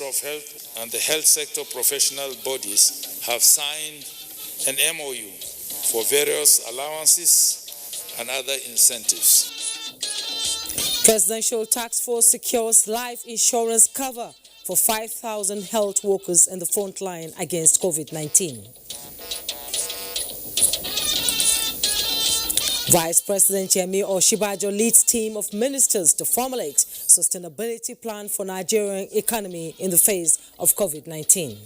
Ministry of Health and the health sector professional bodies have signed an MOU for various allowances and other incentives. Presidential Task Force secures life insurance cover for 5,000 health workers in the front line against COVID-19. Vice President Yemi Osinbajo leads team of ministers to formulate sustainability plan for Nigerian economy in the face of COVID-19.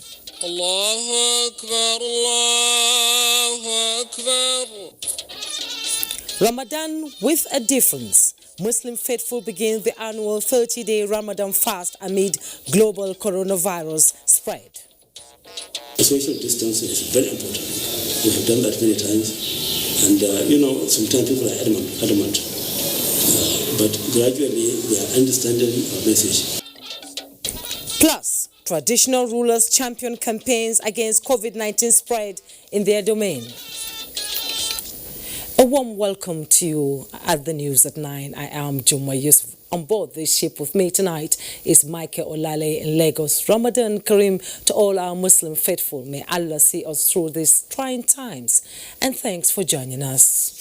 Allahu Akbar, Allahu Akbar. Ramadan with a difference. Muslim faithful begin the annual 30-day Ramadan fast amid global coronavirus spread. Social distancing is very important. We have done that many times. And, sometimes people are adamant. But gradually, they are understanding our message. Plus, traditional rulers champion campaigns against COVID-19 spread in their domain. A warm welcome to you at the news at 9. I am Juma Yusuf. On board this ship with me tonight is Michael Olale in Lagos. Ramadan Kareem to all our Muslim faithful. May Allah see us through these trying times. And thanks for joining us.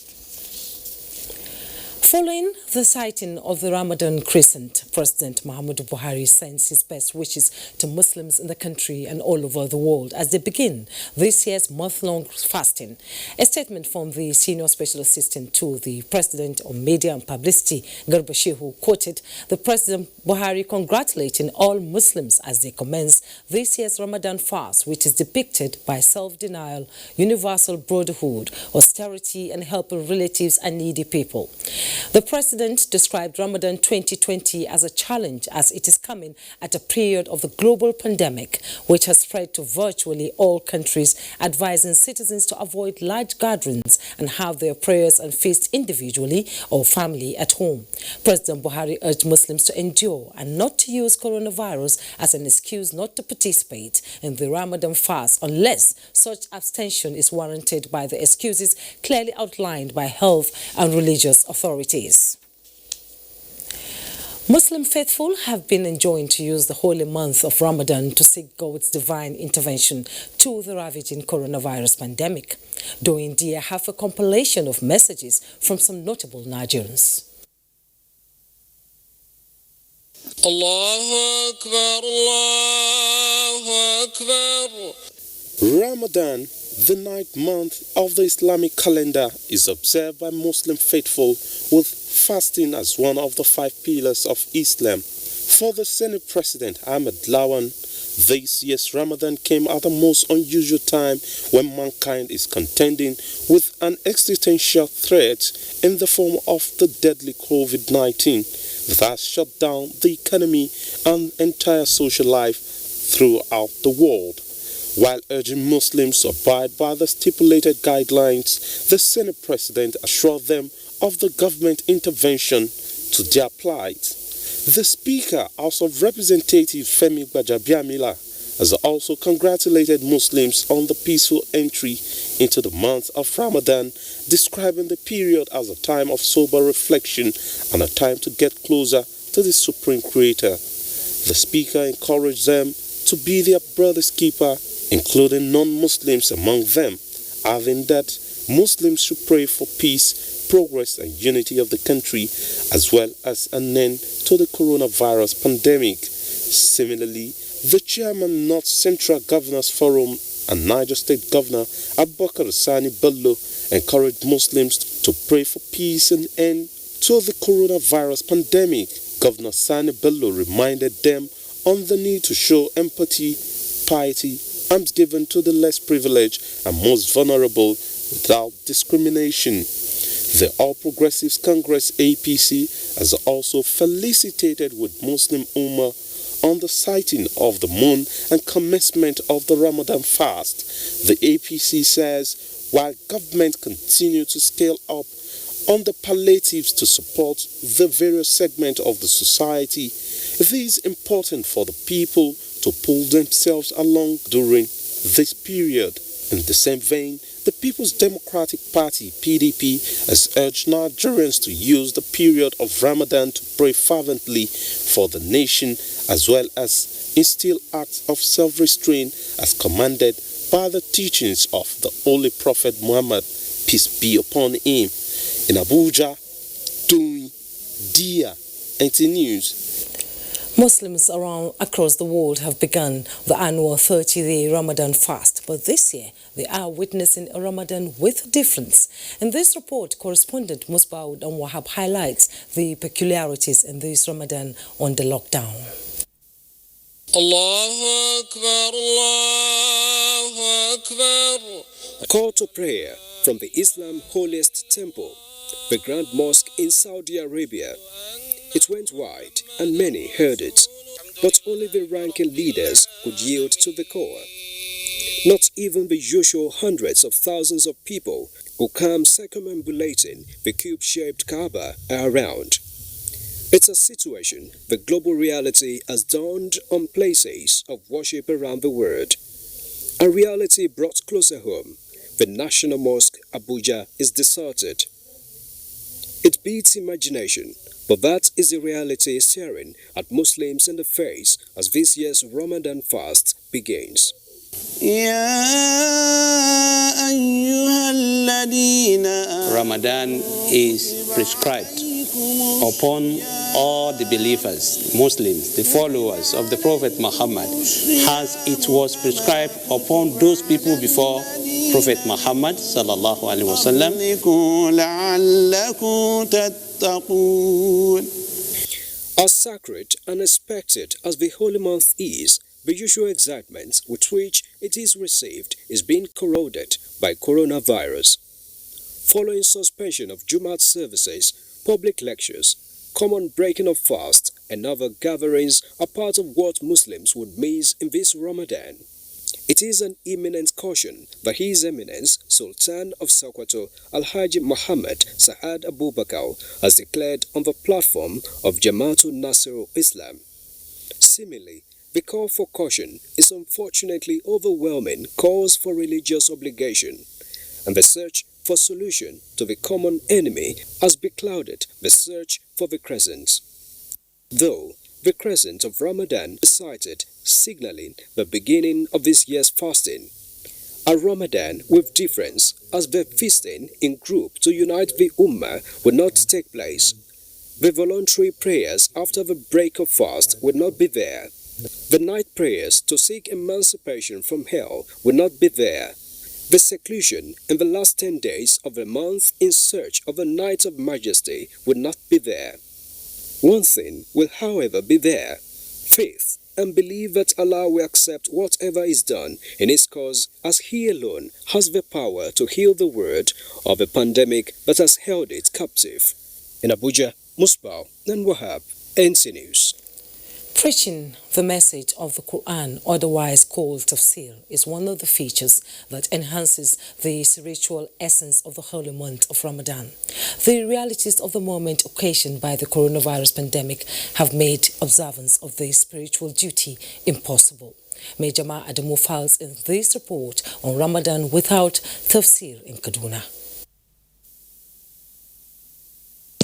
Following the sighting of the Ramadan crescent, President Muhammadu Buhari sends his best wishes to Muslims in the country and all over the world as they begin this year's month-long fasting. A statement from the Senior Special Assistant to the President on Media and Publicity, Garba Shehu, quoted the President Buhari congratulating all Muslims as they commence this year's Ramadan fast, which is depicted by self-denial, universal brotherhood, austerity and helping relatives and needy people. The President described Ramadan 2020 as a challenge as it is coming at a period of the global pandemic, which has spread to virtually all countries, advising citizens to avoid large gatherings and have their prayers and feasts individually or family at home. President Buhari urged Muslims to endure and not to use coronavirus as an excuse not to participate in the Ramadan fast unless such abstention is warranted by the excuses clearly outlined by health and religious authorities. Muslim faithful have been enjoined to use the holy month of Ramadan to seek God's divine intervention to the ravaging coronavirus pandemic. During the year, have a compilation of messages from some notable Nigerians. Allahu Akbar, Allahu Akbar. Ramadan, the ninth month of the Islamic calendar, is observed by Muslim faithful with fasting as one of the 5 pillars of Islam. For the Senate President Ahmed Lawan, this year's Ramadan came at the most unusual time when mankind is contending with an existential threat in the form of the deadly COVID-19 that has shut down the economy and entire social life throughout the world. While urging Muslims to abide by the stipulated guidelines, the Senate President assured them of the government intervention to their plight. The Speaker, House of Representatives Femi Gbajabiamila, has also congratulated Muslims on the peaceful entry into the month of Ramadan, describing the period as a time of sober reflection and a time to get closer to the Supreme Creator. The Speaker encouraged them to be their brother's keeper, including non-Muslims among them, adding that Muslims should pray for peace, progress and unity of the country, as well as an end to the coronavirus pandemic. Similarly, the chairman North Central Governors Forum and Niger State Governor Abba Sani Bello encouraged Muslims to pray for peace and end to the coronavirus pandemic. Governor Sani Bello reminded them on the need to show empathy, piety, almsgiving to the less privileged and most vulnerable without discrimination. The All Progressives Congress APC has also felicitated with Muslim Ummah on the sighting of the moon and commencement of the Ramadan fast. The APC says while government continue to scale up on the palliatives to support the various segments of the society, it is important for the people to pull themselves along during this period. In the same vein, the People's Democratic Party, PDP, has urged Nigerians to use the period of Ramadan to pray fervently for the nation as well as instill acts of self-restraint as commanded by the teachings of the Holy Prophet Muhammad, peace be upon him. In Abuja, doing Dia NT News. Muslims across the world have begun the annual 30-day Ramadan fast, but this year they are witnessing a Ramadan with a difference. In this report, correspondent Musbaud and Wahab highlights the peculiarities in this Ramadan on the lockdown. Allahu Akbar, Allahu Akbar. Call to prayer from the Islam holiest temple, the Grand Mosque in Saudi Arabia. It went wide and many heard it, but only the ranking leaders could yield to the call. Not even the usual hundreds of thousands of people who come circumambulating the cube-shaped Kaaba are around. It's a situation the global reality has dawned on places of worship around the world. A reality brought closer home. The National Mosque, Abuja, is deserted. It beats imagination, but that is the reality staring at Muslims in the face as this year's Ramadan fast begins. Ramadan is prescribed upon all the believers, Muslims, the followers of the Prophet Muhammad, as it was prescribed upon those people before Prophet Muhammad sallallahu alaihi wasallam. As sacred and expected as the holy month is, the usual excitement with which it is received is being corroded by coronavirus. Following suspension of Jumat services, public lectures, common breaking of fast, and other gatherings are part of what Muslims would miss in this Ramadan. It is an imminent caution that His Eminence Sultan of Sokoto, Alhaji Muhammad Saad Abubakar, has declared on the platform of Jamaatul Nasirul Islam. Similarly, the call for caution is unfortunately overwhelming cause for religious obligation, and the search for solution to the common enemy has beclouded the search for the crescent. Though the crescent of Ramadan is cited, signaling the beginning of this year's fasting, a Ramadan with difference, as the feasting in group to unite the Ummah will not take place. The voluntary prayers after the break of fast will not be there. The night prayers to seek emancipation from hell will not be there. The seclusion in the last 10 days of the month in search of a night of majesty will not be there. One thing will, however, be there: faith and believe that Allah will accept whatever is done in His cause, as He alone has the power to heal the world of a pandemic that has held it captive. In Abuja, Musbah and Wahab, NC News. Preaching the message of the Quran, otherwise called Tafsir, is one of the features that enhances the spiritual essence of the holy month of Ramadan. The realities of the moment occasioned by the coronavirus pandemic have made observance of this spiritual duty impossible. Major Ma Adamu files in this report on Ramadan without Tafsir in Kaduna.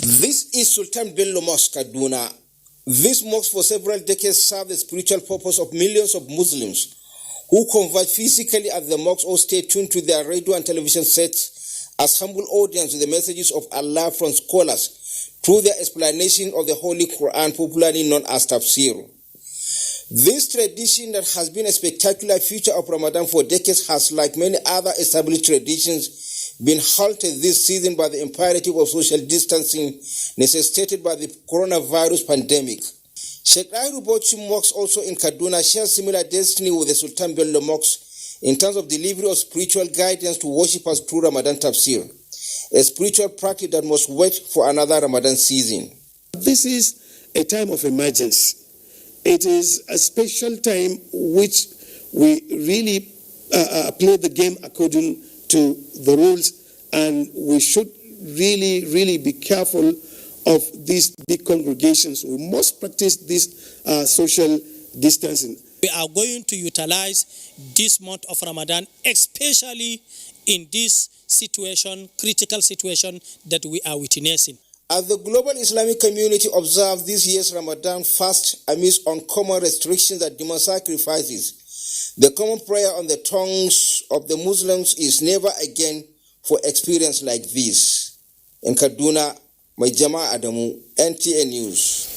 This is Sultan Bello Mosque, Kaduna. This mosque for several decades served the spiritual purpose of millions of Muslims who converge physically at the mosque or stay tuned to their radio and television sets as humble audience with the messages of Allah from scholars through their explanation of the Holy Quran, popularly known as Tafsir. This tradition that has been a spectacular feature of Ramadan for decades has, like many other established traditions, been halted this season by the imperative of social distancing necessitated by the coronavirus pandemic. Sheikh Ayru Bochi Mosque, also in Kaduna, shares similar destiny with the Sultan Bello Mosque in terms of delivery of spiritual guidance to worshippers through Ramadan Tafsir, a spiritual practice that must wait for another Ramadan season. This is a time of emergency. It is a special time which we really play the game according to the rules, and we should really be careful of these big congregations. We must practice this social distancing. We are going to utilize this month of Ramadan, especially in this situation, critical situation that we are witnessing. As the global Islamic community observed this year's Ramadan fast amidst uncommon restrictions that demand sacrifices, the common prayer on the tongues of the Muslims is never again for experience like this. In Kaduna, Maijama Adamu, NTA News.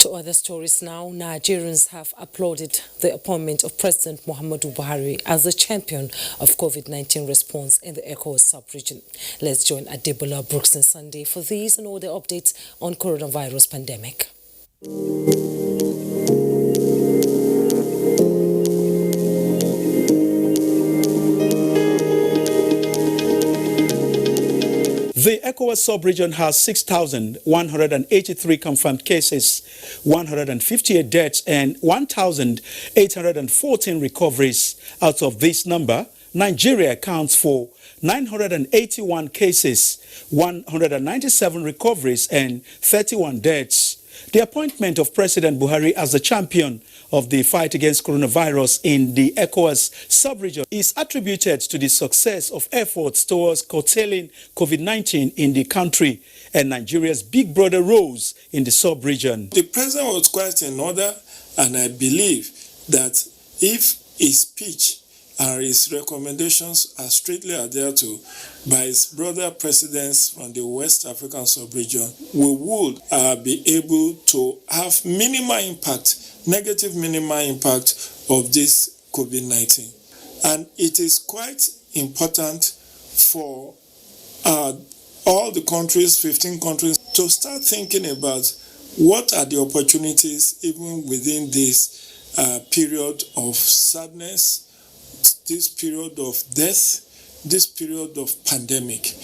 To other stories now, Nigerians have applauded the appointment of President Muhammadu Buhari as the champion of COVID-19 response in the ECOWAS sub-region. Let's join Adebola Brooks and Sunday for these and all the updates on coronavirus pandemic. The ECOWAS sub-region has 6,183 confirmed cases, 158 deaths and 1,814 recoveries. Out of this number, Nigeria accounts for 981 cases, 197 recoveries and 31 deaths. The appointment of President Buhari as the champion of the fight against coronavirus in the ECOWAS sub-region is attributed to the success of efforts towards curtailing COVID-19 in the country and Nigeria's big brother roles in the sub-region. The president was quite in order, and I believe that if his speech and his recommendations are strictly adhered to by his brother presidents from the West African sub-region, we would be able to have negative minimal impact of this COVID-19. And it is quite important for all the countries, 15 countries, to start thinking about what are the opportunities even within this period of sadness, this period of death, this period of pandemic,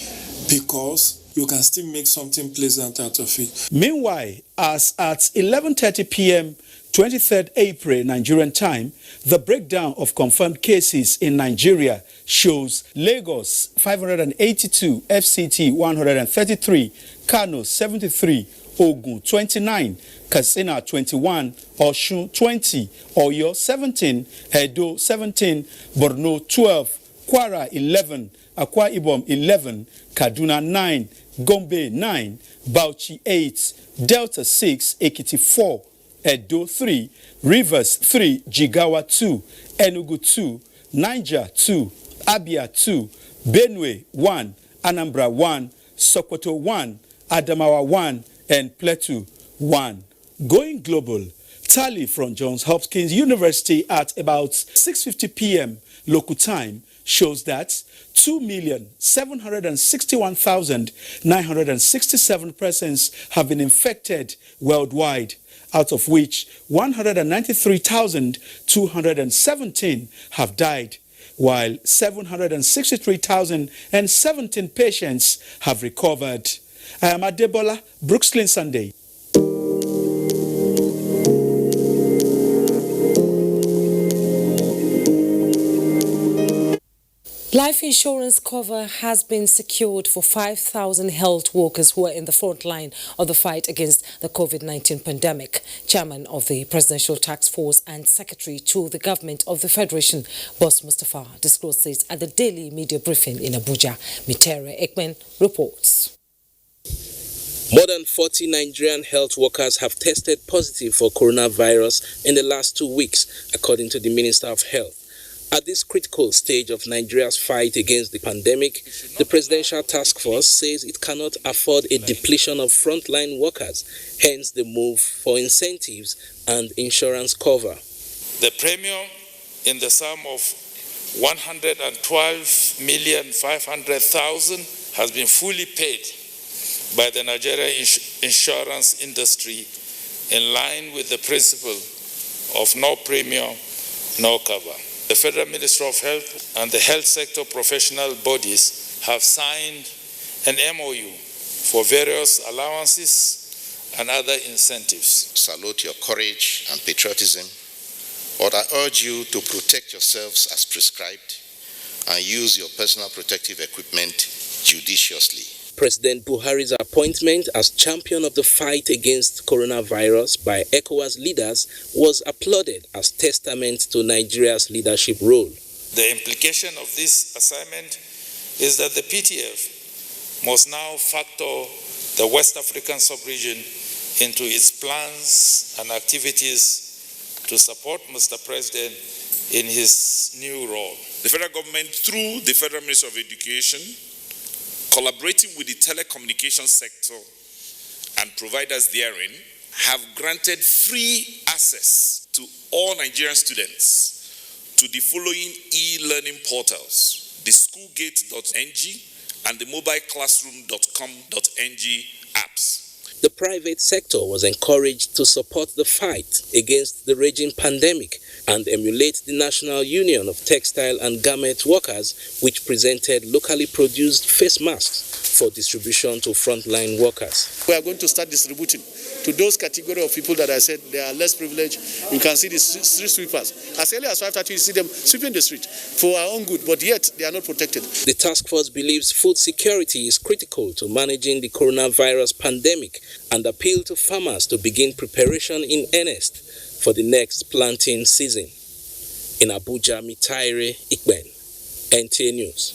because you can still make something pleasant out of it. Meanwhile, as at 11:30 p.m. 23rd April Nigerian time, the breakdown of confirmed cases in Nigeria shows Lagos 582, FCT 133, Kano 73, Ogun 29, Katsina 21, Osun 20, Oyo 17, Edo 17, Borno 12, Kwara 11, Akwa Ibom 11, Kaduna 9, Gombe 9, Bauchi 8, Delta 6, Ekiti 4, Edo 3, Rivers 3, Jigawa 2, Enugu 2, Niger 2, Abia 2, Benue 1, Anambra 1, Sokoto 1, Adamawa 1, and Plateau 1. Going global, tally from Johns Hopkins University at about 6:50 p.m. local time shows that 2,761,967 persons have been infected worldwide, out of which 193,217 have died, while 763,017 patients have recovered. I am Adebola Brooks Sunday. Life insurance cover has been secured for 5,000 health workers who are in the front line of the fight against the COVID-19 pandemic. Chairman of the Presidential Task Force and Secretary to the Government of the Federation, Boss Mustafa, disclosed this at the daily media briefing in Abuja. Mitere Ekmen reports. More than 40 Nigerian health workers have tested positive for coronavirus in the last 2 weeks, according to the Minister of Health. At this critical stage of Nigeria's fight against the pandemic, the Presidential Task Force says it cannot afford a depletion of frontline workers, hence the move for incentives and insurance cover. The premium in the sum of 112,500,000 has been fully paid by the Nigerian insurance industry in line with the principle of no premium, no cover. The Federal Ministry of Health and the health sector professional bodies have signed an MOU for various allowances and other incentives. Salute your courage and patriotism, but I urge you to protect yourselves as prescribed and use your personal protective equipment judiciously. President Buhari's appointment as champion of the fight against coronavirus by ECOWAS leaders was applauded as testament to Nigeria's leadership role. The implication of this assignment is that the PTF must now factor the West African sub-region into its plans and activities to support Mr. President in his new role. The federal government, through the Federal Ministry of Education, collaborating with the telecommunications sector and providers therein, have granted free access to all Nigerian students to the following e-learning portals: the schoolgate.ng and the mobileclassroom.com.ng apps. The private sector was encouraged to support the fight against the raging pandemic and emulate the National Union of Textile and Garment Workers, which presented locally produced face masks for distribution to frontline workers. We are going to start distributing to those category of people that I said they are less privileged. You can see the street sweepers. As early as 5:30, you see them sweeping the street for our own good, but yet they are not protected. The task force believes food security is critical to managing the coronavirus pandemic and appeal to farmers to begin preparation in earnest for the next planting season. In Abuja, Kyari, NTA News.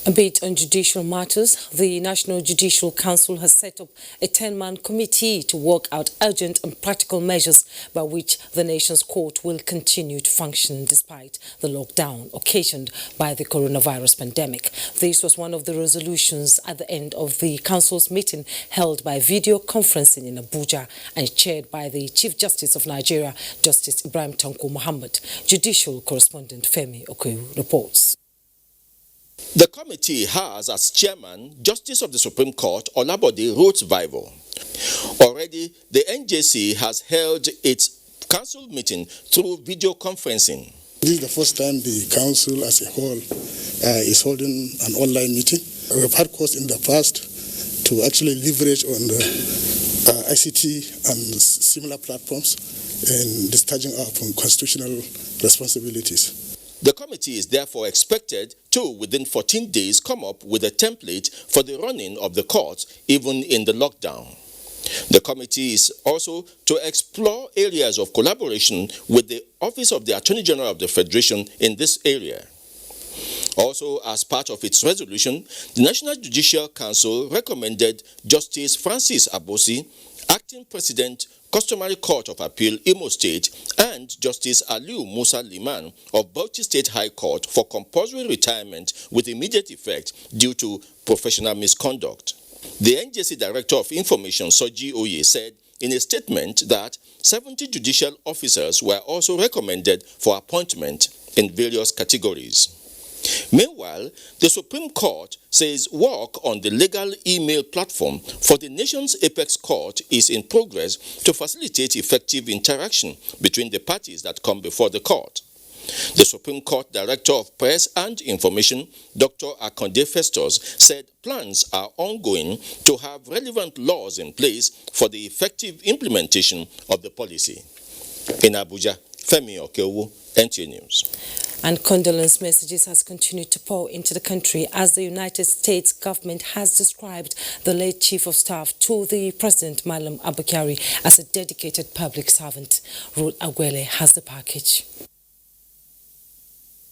A bit on judicial matters, the National Judicial Council has set up a 10-man committee to work out urgent and practical measures by which the nation's court will continue to function despite the lockdown occasioned by the coronavirus pandemic. This was one of the resolutions at the end of the council's meeting held by video conferencing in Abuja and chaired by the Chief Justice of Nigeria, Justice Ibrahim Tanko Muhammad. Judicial correspondent Femi Okoyu reports. The committee has as chairman Justice of the Supreme Court Olabode Rhodes-Vival. Already, the NJC has held its council meeting through video conferencing. This is the first time the council as a whole is holding an online meeting. We've had course in the past to actually leverage on the ICT and similar platforms in discharging our constitutional responsibilities. The committee is therefore expected to, within 14 days, come up with a template for the running of the court, even in the lockdown. The committee is also to explore areas of collaboration with the Office of the Attorney General of the Federation in this area. Also, as part of its resolution, the National Judicial Council recommended Justice Francis Abosi, Acting President, Customary Court of Appeal, Imo State, and Justice Aliu Musa Liman of Bauchi State High Court for compulsory retirement with immediate effect due to professional misconduct. The NJC Director of Information, Soji Oye, said in a statement that 70 judicial officers were also recommended for appointment in various categories. Meanwhile, the Supreme Court says work on the legal email platform for the nation's apex court is in progress to facilitate effective interaction between the parties that come before the court. The Supreme Court Director of Press and Information, Dr. Akonde Festus, said plans are ongoing to have relevant laws in place for the effective implementation of the policy. In Abuja, Femi Okewu, NTA News. And condolence messages has continued to pour into the country as the United States government has described the late Chief of Staff to the President, Malam Abba Kyari, as a dedicated public servant. Ruth Agwele has the package.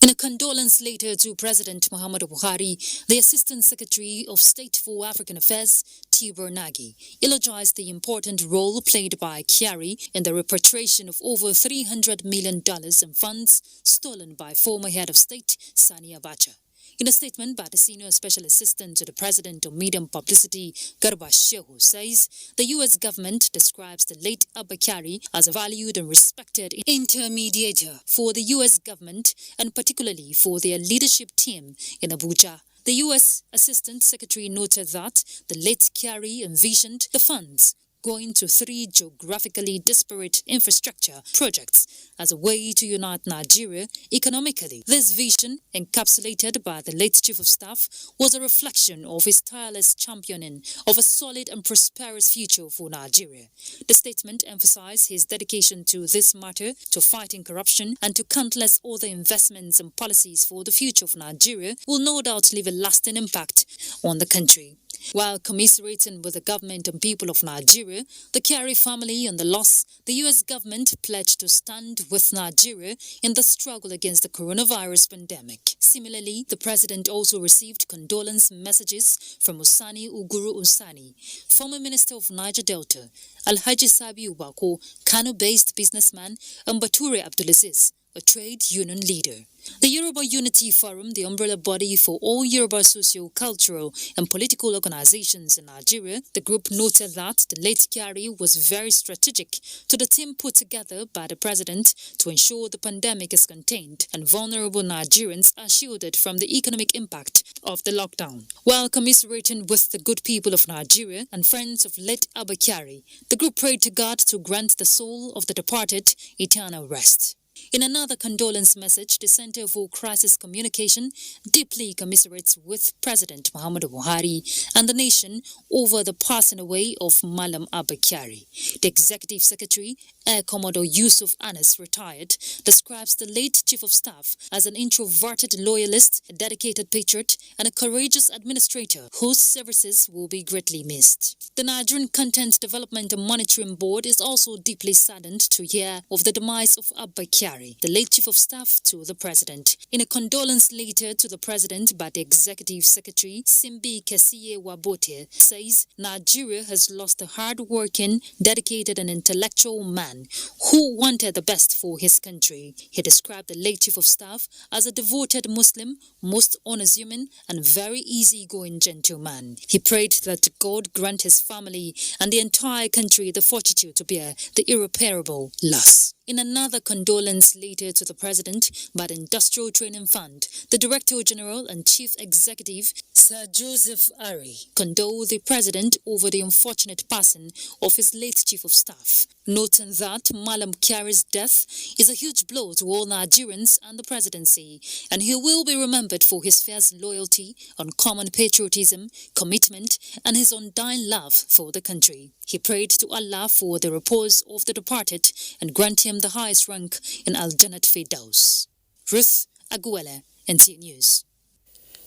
In a condolence letter to President Muhammadu Buhari, the Assistant Secretary of State for African Affairs, Tibor Nagy, eulogized the important role played by Kyari in the repatriation of over $300 million in funds stolen by former head of state, Sani Abacha. In a statement by the Senior Special Assistant to the President of Media and Publicity, Garba Shehu, says the U.S. government describes the late Abba Kyari as a valued and respected intermediator for the U.S. government and particularly for their leadership team in Abuja. The U.S. Assistant Secretary noted that the late Kyari envisioned the funds going to 3 geographically disparate infrastructure projects as a way to unite Nigeria economically. This vision, encapsulated by the late Chief of Staff, was a reflection of his tireless championing of a solid and prosperous future for Nigeria. The statement emphasized his dedication to this matter, to fighting corruption, and to countless other investments and policies for the future of Nigeria will no doubt leave a lasting impact on the country. While commiserating with the government and people of Nigeria, the Kyari family and the loss, the U.S. government pledged to stand with Nigeria in the struggle against the coronavirus pandemic. Similarly, the president also received condolence messages from Usani Uguru Usani, former minister of Niger Delta, Alhaji Sabi Ubako, Kano-based businessman, and Bature Abdulaziz, a trade union leader. The Yoruba Unity Forum, the umbrella body for all Yoruba socio-cultural and political organizations in Nigeria, the group noted that the late Kyari was very strategic to the team put together by the president to ensure the pandemic is contained and vulnerable Nigerians are shielded from the economic impact of the lockdown. While commiserating with the good people of Nigeria and friends of late Abba Kyari, the group prayed to God to grant the soul of the departed eternal rest. In another condolence message, the Center for Crisis Communication deeply commiserates with President Muhammadu Buhari and the nation over the passing away of Malam Abba Kyari. The Executive Secretary, Air Commodore Yusuf Anas, retired, describes the late Chief of Staff as an introverted loyalist, a dedicated patriot, and a courageous administrator whose services will be greatly missed. The Nigerian Content Development and Monitoring Board is also deeply saddened to hear of the demise of Abba Kyari, the late Chief of Staff to the President. In a condolence letter to the President by the Executive Secretary, Simbi Kesiye Wabote, says Nigeria has lost a hard-working, dedicated and intellectual man who wanted the best for his country. He described the late Chief of Staff as a devoted Muslim, most unassuming and very easygoing gentleman. He prayed that God grant his family and the entire country the fortitude to bear the irreparable loss. In another condolence letter to the President by the Industrial Training Fund, the Director General and Chief Executive, Sir Joseph Ari, condoled the President over the unfortunate passing of his late Chief of Staff, noting that Malam Kyari's death is a huge blow to all Nigerians and the Presidency, and he will be remembered for his fierce loyalty, uncommon patriotism, commitment, and his undying love for the country. He prayed to Allah for the repose of the departed and grant him the highest rank in Al-Jannat Firdaus. Ruth Aguela, NT News.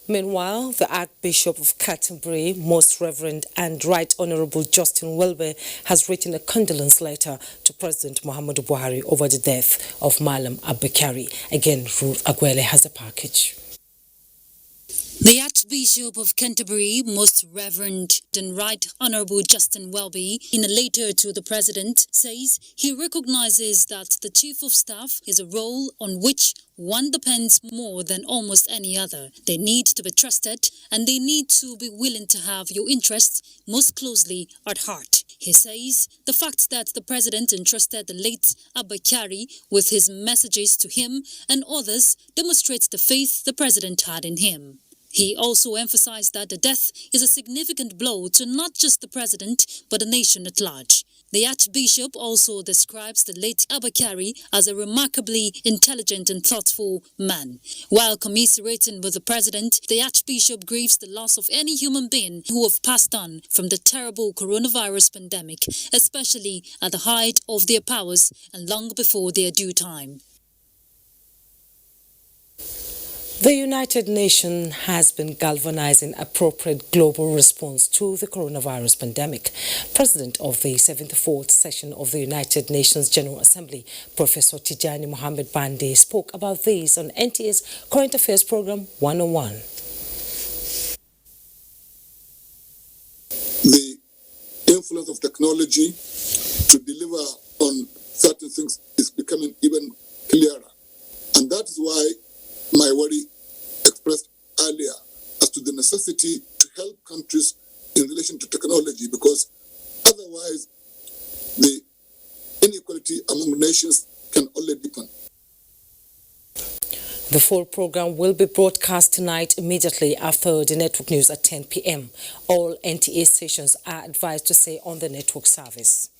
Meanwhile, the Archbishop of Canterbury, Most Reverend and Right Honourable Justin Welby, has written a condolence letter to President Muhammadu Buhari over the death of Malam Abba Kyari. Again, Ruth Aguela has a package. The Archbishop of Canterbury, Most Reverend and Right Honourable Justin Welby, in a letter to the President, says he recognises that the Chief of Staff is a role on which one depends more than almost any other. They need to be trusted and they need to be willing to have your interests most closely at heart. He says the fact that the President entrusted the late Abba Kyari with his messages to him and others demonstrates the faith the President had in him. He also emphasized that the death is a significant blow to not just the President, but the nation at large. The Archbishop also describes the late Abba Kyari as a remarkably intelligent and thoughtful man. While commiserating with the President, the Archbishop grieves the loss of any human being who have passed on from the terrible coronavirus pandemic, especially at the height of their powers and long before their due time. The United Nations has been galvanizing appropriate global response to the coronavirus pandemic. President of the 74th session of the United Nations General Assembly, Professor Tijani Mohammed Bande, spoke about this on NTA's Current Affairs Program 101. The influence of technology to deliver on certain things is becoming even clearer. And that is why my worry expressed earlier as to the necessity to help countries in relation to technology, because otherwise the inequality among nations can only deepen. The full program will be broadcast tonight immediately after the network news at 10 p.m. All NTA stations are advised to stay on the network service.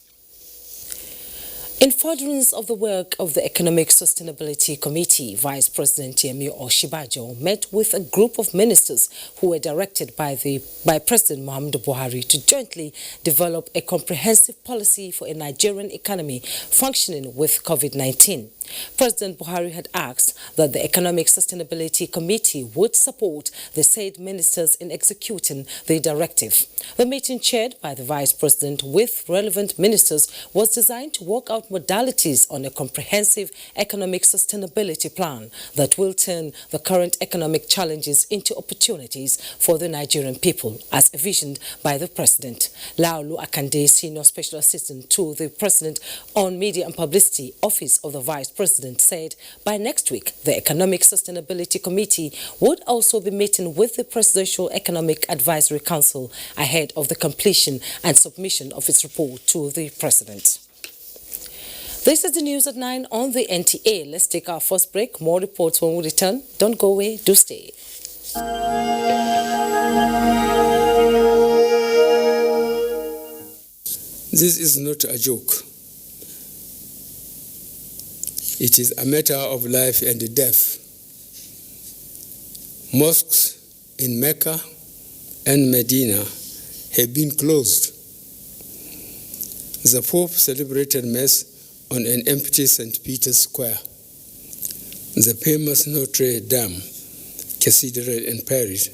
In furtherance of the work of the Economic Sustainability Committee, Vice President Yemi Oshibajo met with a group of ministers who were directed by President Muhammadu Buhari to jointly develop a comprehensive policy for a Nigerian economy functioning with COVID-19. President Buhari had asked that the Economic Sustainability Committee would support the said ministers in executing the directive. The meeting, chaired by the Vice President with relevant ministers, was designed to work out modalities on a comprehensive economic sustainability plan that will turn the current economic challenges into opportunities for the Nigerian people, as envisioned by the President. Laolu Akande, Senior Special Assistant to the President on Media and Publicity, Office of the Vice President, said by next week the Economic Sustainability Committee would also be meeting with the Presidential Economic Advisory Council ahead of the completion and submission of its report to the President. This is the news at 9 on the NTA. Let's take our first break. More reports when we return. Don't go away. Do stay. This is not a joke. It is a matter of life and death. Mosques in Mecca and Medina have been closed. The Pope celebrated Mass on an empty St. Peter's Square. The famous Notre Dame Cathedral in Paris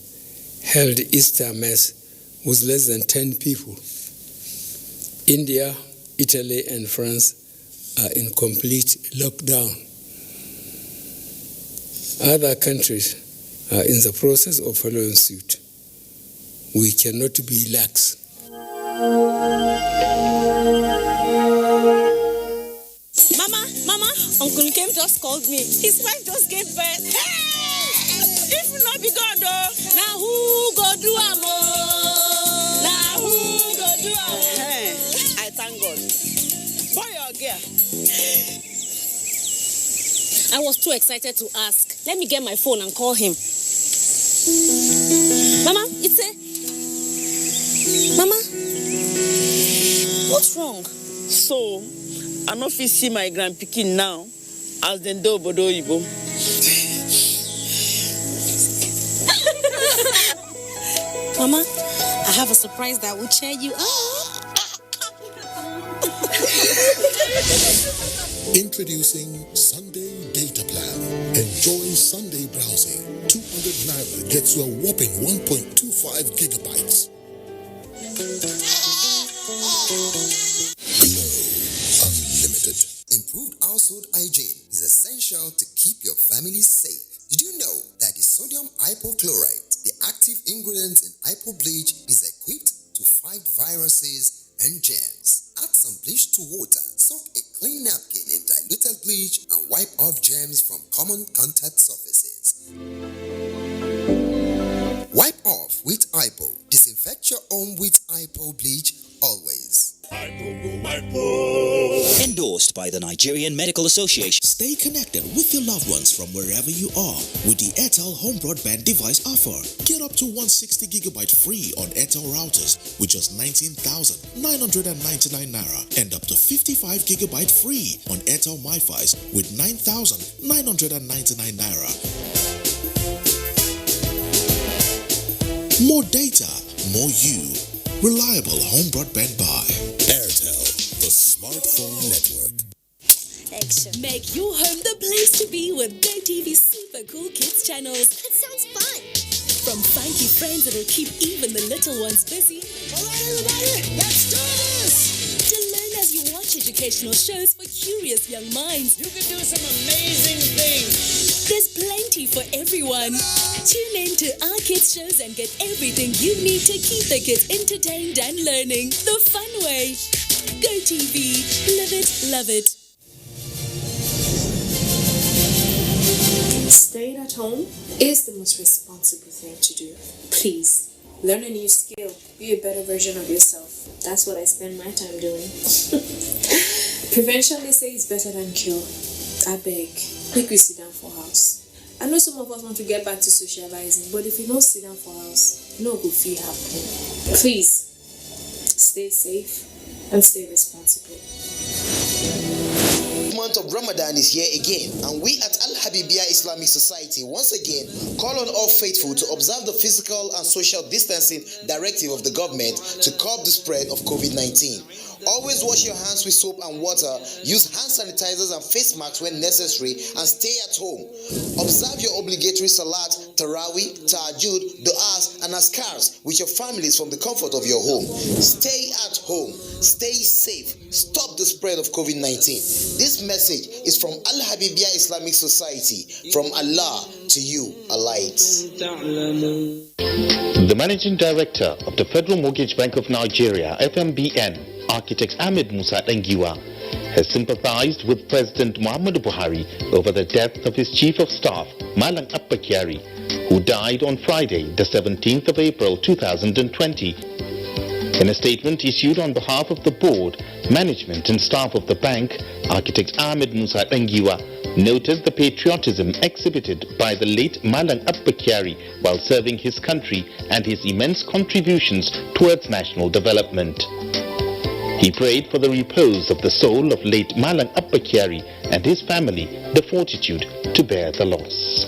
held Easter Mass with less than 10 people. India, Italy, and France are in complete lockdown. Other countries are in the process of following suit. We cannot be lax. Mama, Uncle Kim just called me. His wife just gave birth. Hey! If not be God, though, now who go do am? Now who go do am? Hey, I thank God. Boy or girl? I was too excited to ask. Let me get my phone and call him. Mama, it's a... Mama, what's wrong? So, I no fit see my grandpikin now as dem do obodo oyibo. Mama, I have a surprise that will cheer you up. Introducing Sunday Data Plan. Enjoy Sunday browsing. 200 Naira gets you a whopping 1.25 gigabytes. Glow Unlimited. Improved household hygiene is essential to keep your family safe. Did you know that the sodium hypochlorite, the active ingredient in hypo bleach, is equipped to fight viruses and germs? Add some bleach to water, soak a clean napkin in diluted bleach, and wipe off germs from common contact surfaces. Wipe off with hypo. Disinfect your home with hypo bleach always. Endorsed by the Nigerian Medical Association. Stay connected with your loved ones from wherever you are with the Airtel Home Broadband Device offer. Get up to 160 gigabyte free on Airtel routers with just 19,999 Naira and up to 55 gigabyte free on Airtel MiFis with 9,999 Naira. More data, more you. Reliable home broadband by Airtel, the smartphone network. Action. Make your home the place to be with GoTV's super cool kids channels. That sounds fun. From funky friends that'll keep even the little ones busy. All right, everybody, let's do this. To learn as you watch educational shows for curious young minds. You can do some amazing things. There's plenty for everyone. Tune in to our kids shows and get everything you need to keep the kids entertained and learning the fun way. GoTV. Live it, love it. Staying at home is the most responsible thing to do. Please, learn a new skill. Be a better version of yourself. That's what I spend my time doing. Prevention, they say, is better than cure. I beg, make we sit down for house. I know some of us want to get back to socializing, but if we don't sit down for house, no good feel happening. Please, stay safe and stay responsible. month of Ramadan is here again, and we at Al-Habibiyah Islamic Society once again call on all faithful to observe the physical and social distancing directive of the government to curb the spread of COVID-19. Always wash your hands with soap and water, use hand sanitizers and face masks when necessary, and stay at home. Observe your obligatory salat, tarawih, tahajjud, du'as, and askars with your families from the comfort of your home. Stay at home, stay safe, stop the spread of COVID-19. This message is from Al-Habibiyah Islamic Society, from Allah to you, a light. The Managing Director of the Federal Mortgage Bank of Nigeria, FMBN, Architect Ahmed Musa Dangiwa, has sympathized with President Muhammadu Buhari over the death of his Chief of Staff, Malang Abba Kyari, who died on Friday, the 17th of April 2020. In a statement issued on behalf of the board, management and staff of the bank, Architect Ahmed Musa Dangiwa noted the patriotism exhibited by the late Malang Abba Kyari while serving his country and his immense contributions towards national development. He prayed for the repose of the soul of late Malang Abba Kyari and his family, the fortitude to bear the loss.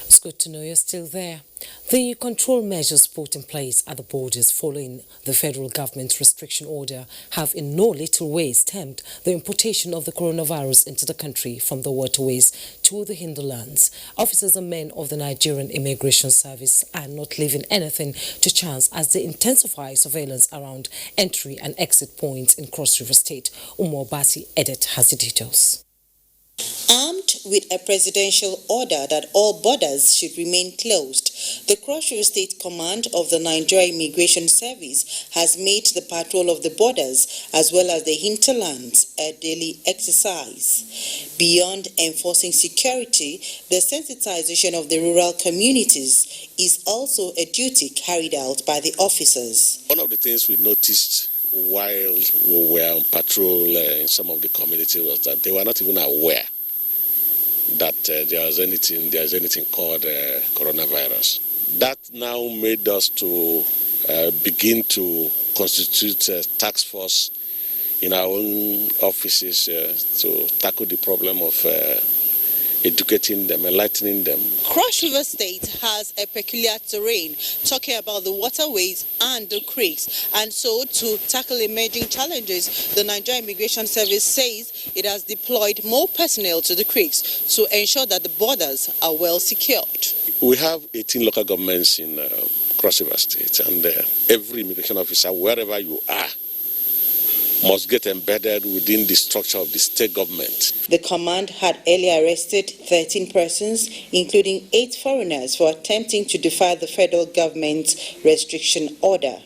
It's good to know you're still there. The control measures put in place at the borders following the federal government's restriction order have in no little way stemmed the importation of the coronavirus into the country from the waterways to the hinterlands. Officers and men of the Nigerian Immigration Service are not leaving anything to chance as they intensify surveillance around entry and exit points in Cross River State. Umar Basi Edet has the details. Armed with a presidential order that all borders should remain closed, the Cross River State Command of the Nigerian Immigration Service has made the patrol of the borders as well as the hinterlands a daily exercise. Beyond enforcing security, the sensitization of the rural communities is also a duty carried out by the officers. One of the things we noticed while we were on patrol in some of the communities was that they were not even aware that there's anything called coronavirus. That now made us to begin to constitute a task force in our own offices to tackle the problem of educating them, enlightening them. Cross River State has a peculiar terrain, talking about the waterways and the creeks. And so to tackle emerging challenges, the Nigerian Immigration Service says it has deployed more personnel to the creeks to ensure that the borders are well secured. We have 18 local governments in Cross River State, and every immigration officer, wherever you are, must get embedded within the structure of the state government. The command had earlier arrested 13 persons, including 8 foreigners, for attempting to defy the federal government's restriction order.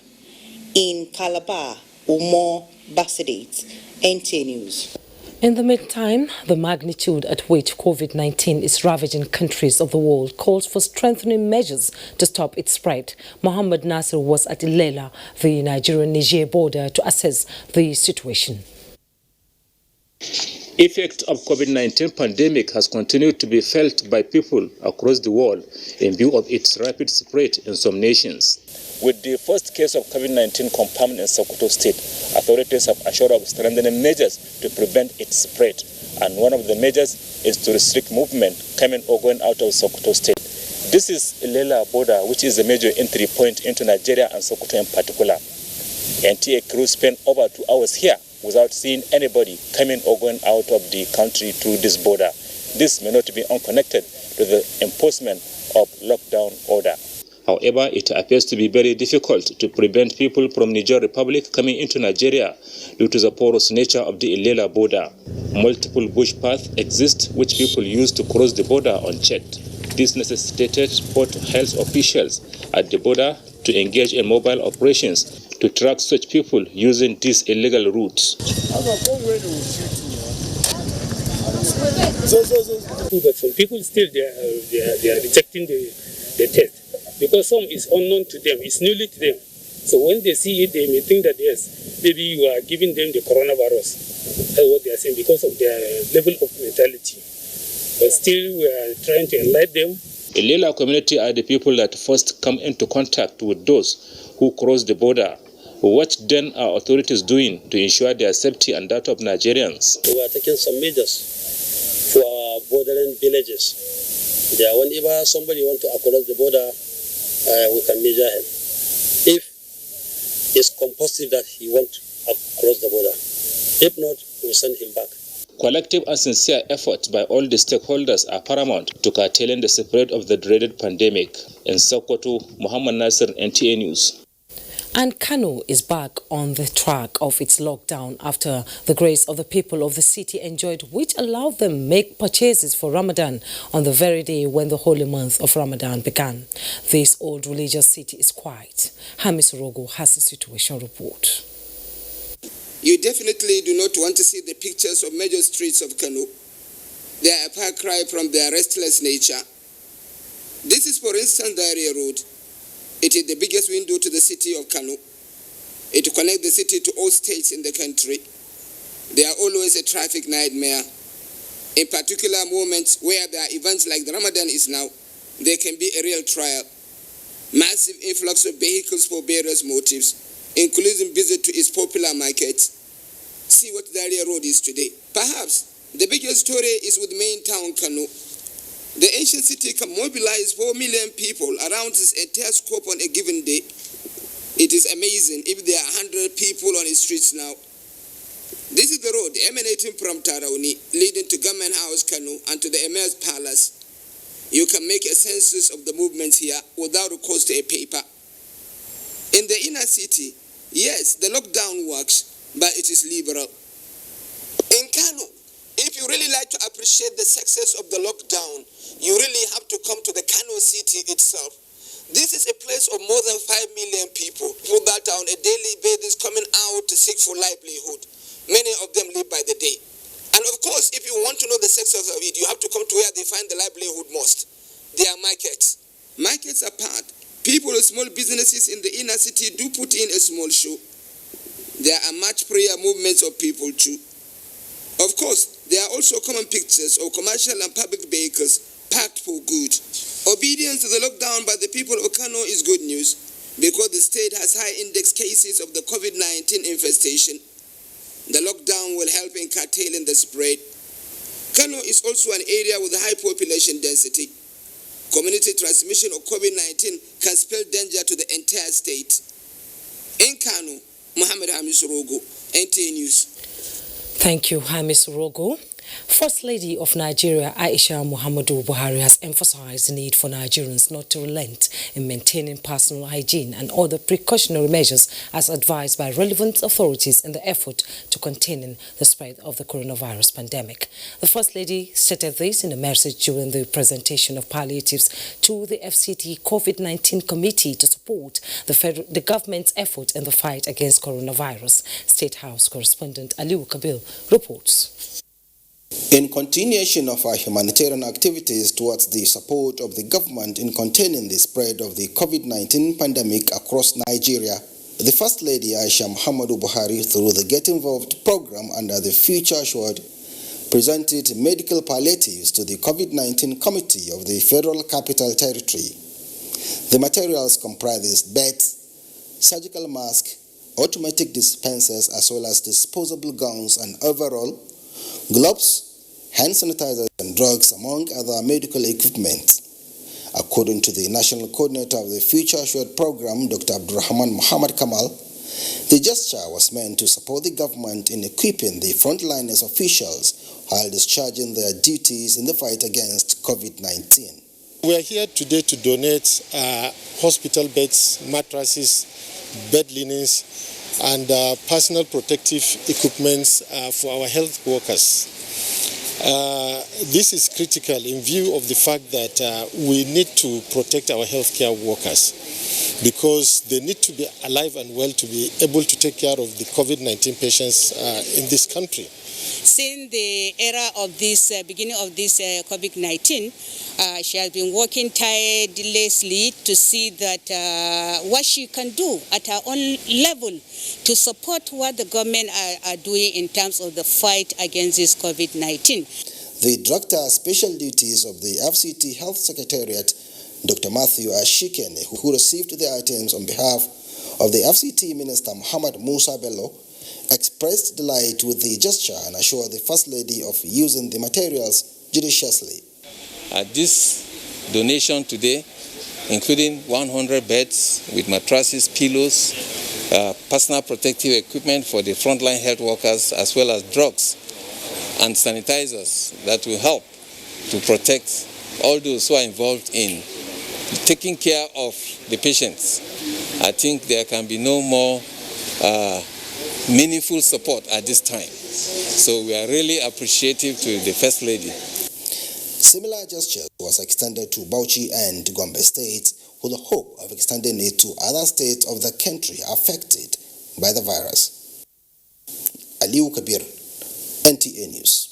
In Calabar, Umar Basidet, NTA News. In the meantime, the magnitude at which COVID-19 is ravaging countries of the world calls for strengthening measures to stop its spread. Mohammed Nasser was at Ilela, the Nigerian-Niger border, to assess the situation. Effect of COVID-19 pandemic has continued to be felt by people across the world in view of its rapid spread in some nations. With the first case of COVID-19 confirmed in Sokoto State, authorities have assured of strengthening measures to prevent its spread. And one of the measures is to restrict movement coming or going out of Sokoto State. This is Ilela border, which is a major entry point into Nigeria and Sokoto in particular. NTA crew spent over 2 hours here without seeing anybody coming or going out of the country through this border. This may not be unconnected to the enforcement of lockdown order. However, it appears to be very difficult to prevent people from Niger Republic coming into Nigeria due to the porous nature of the Ilela border. Multiple bush paths exist which people use to cross the border unchecked. This necessitated port health officials at the border to engage in mobile operations to track such people using these illegal routes. But some people still they are rejecting the test because some is unknown to them, it's newly to them. So when they see it, they may think that yes, maybe you are giving them the coronavirus. That's what they are saying because of their level of mentality. But still, we are trying to enlighten them Ilela community are the people that first come into contact with those who cross the border. What then are authorities doing to ensure their safety and that of Nigerians? We are taking some measures for our bordering villages. Whenever somebody wants to cross the border, we can measure him. If it's compulsive that he wants to cross the border, if not, we send him back. Collective and sincere efforts by all the stakeholders are paramount to curtailing the spread of the dreaded pandemic. In Sokoto, Muhammad Nasir, NTA News. And Kano is back on the track of its lockdown after the grace of the people of the city enjoyed, which allowed them make purchases for Ramadan on the very day when the holy month of Ramadan began. This old religious city is quiet. Hamis Rogo has a situation report. You definitely do not want to see the pictures of major streets of Kano. They are a far cry from their restless nature. This is, for instance, the area road. It is the biggest window to the city of Kano. It connects the city to all states in the country. They are always a traffic nightmare. In particular moments where there are events like the Ramadan is now, there can be a real trial. Massive influx of vehicles for various motives, including visit to its popular markets. See what the area road is today. Perhaps the biggest story is with main town Kano. The ancient city can mobilize 4 million people around its entire scope on a given day. It is amazing if there are 100 people on its streets now. This is the road emanating from Tarauni, leading to Government House Kano and to the Emir's Palace. You can make a census of the movements here without recourse to a paper. In the inner city, yes, the lockdown works, but it is liberal. In Kano, if you really like to appreciate the success of the lockdown, you really have to come to the Kano city itself. This is a place of more than 5 million people who that on a daily basis coming out to seek for livelihood. Many of them live by the day. And of course, if you want to know the success of it, you have to come to where they find the livelihood most. Their markets. Markets apart, people with small businesses in the inner city do put in a small show. There are much prayer movements of people too. Of course, there are also common pictures of commercial and public vehicles packed for good. Obedience to the lockdown by the people of Kano is good news because the state has high index cases of the COVID-19 infestation. The lockdown will help in curtailing the spread. Kano is also an area with a high population density. Community transmission of COVID-19 can spell danger to the entire state. In Kano, Muhammad Hamis Rogo, NTA News. Thank you, Hamis Rogo. First Lady of Nigeria, Aisha Muhammadu Buhari, has emphasized the need for Nigerians not to relent in maintaining personal hygiene and other precautionary measures as advised by relevant authorities in the effort to containing the spread of the coronavirus pandemic. The First Lady stated this in a message during the presentation of palliatives to the FCT COVID-19 committee to support the government's effort in the fight against coronavirus. State House correspondent Aliu Kabil reports. In continuation of our humanitarian activities towards the support of the government in containing the spread of the COVID-19 pandemic across Nigeria, the First Lady Aisha Muhammadu Buhari, through the Get Involved program under the Future Assured, presented medical palliatives to the COVID-19 committee of the Federal Capital Territory. The materials comprises beds, surgical masks, automatic dispensers as well as disposable gowns and overall, gloves, hand sanitizers and drugs, among other medical equipment. According to the National Coordinator of the Future Assured Program, Dr. Abdurrahman Muhammad Kamal, the gesture was meant to support the government in equipping the frontliners officials while discharging their duties in the fight against COVID-19. We are here today to donate hospital beds, mattresses, bed linens, and personal protective equipments for our health workers. This is critical in view of the fact that we need to protect our healthcare workers because they need to be alive and well to be able to take care of the COVID-19 patients in this country. Since the era of this beginning of this COVID-19, she has been working tirelessly to see that what she can do at her own level to support what the government are doing in terms of the fight against this COVID-19. The Director Special Duties of the FCT Health Secretariat, Dr. Matthew Ashikene, who received the items on behalf of the FCT Minister Muhammad Musa Bello, expressed delight with the gesture and assured the First Lady of using the materials judiciously. This donation today, including 100 beds with mattresses, pillows, personal protective equipment for the frontline health workers, as well as drugs and sanitizers that will help to protect all those who are involved in taking care of the patients. I think there can be no more meaningful support at this time. So we are really appreciative to the First Lady. Similar gesture was extended to Bauchi and Gombe states with the hope of extending it to other states of the country affected by the virus. Aliu Kabir, NTA News.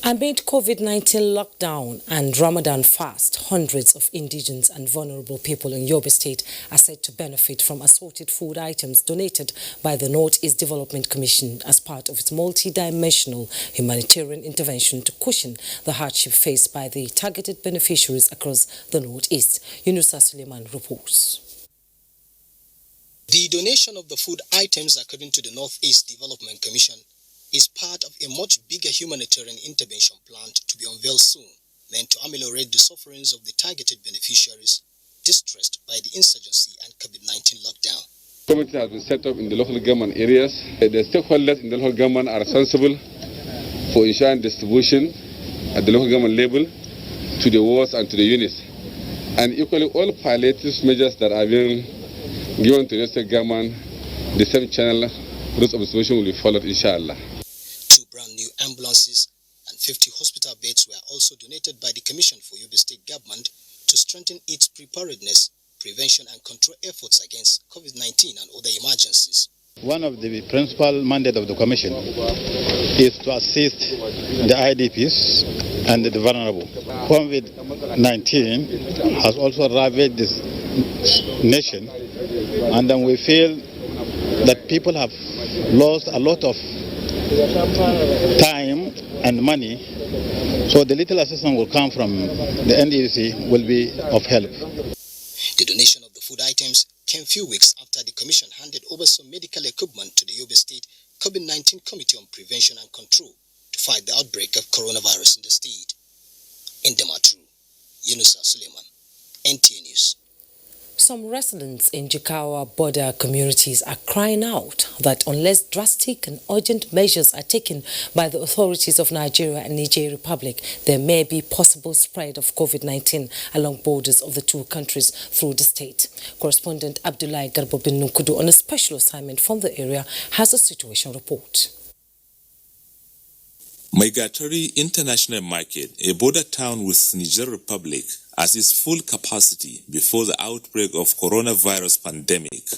Amid COVID-19 lockdown and Ramadan fast, hundreds of indigent and vulnerable people in Yobe State are said to benefit from assorted food items donated by the Northeast Development Commission as part of its multi-dimensional humanitarian intervention to cushion the hardship faced by the targeted beneficiaries across the Northeast. Yunusa Suleiman reports. The donation of the food items, according to the Northeast Development Commission, is part of a much bigger humanitarian intervention planned to be unveiled soon, meant to ameliorate the sufferings of the targeted beneficiaries distressed by the insurgency and COVID-19 lockdown. Committee has been set up in the local government areas. The stakeholders in the local government are responsible for ensuring distribution at the local government level to the wards and to the units. And equally, all palliative measures that are being given to the state government, the same channel, routes of distribution will be followed, inshallah. Brand-new ambulances and 50 hospital beds were also donated by the Commission for Yobe State Government to strengthen its preparedness, prevention and control efforts against COVID-19 and other emergencies. One of the principal mandates of the Commission is to assist the IDPs and the vulnerable. COVID-19 has also ravaged this nation, and then we feel that people have lost a lot of time and money, so the little assistance will come from the NDC will be of help. The donation of the food items came few weeks after the Commission handed over some medical equipment to the Yobe State COVID-19 Committee on Prevention and Control to fight the outbreak of coronavirus in the state. In Damaturu, Yunusa Suleiman, NTA News. Some residents in Jigawa border communities are crying out that unless drastic and urgent measures are taken by the authorities of Nigeria and Niger Republic, there may be possible spread of COVID-19 along borders of the two countries through the state. Correspondent Abdullahi Garba bin Nkudu, on a special assignment from the area, has a situation report. Migratory International Market, a border town with Niger Republic, at its full capacity before the outbreak of coronavirus pandemic.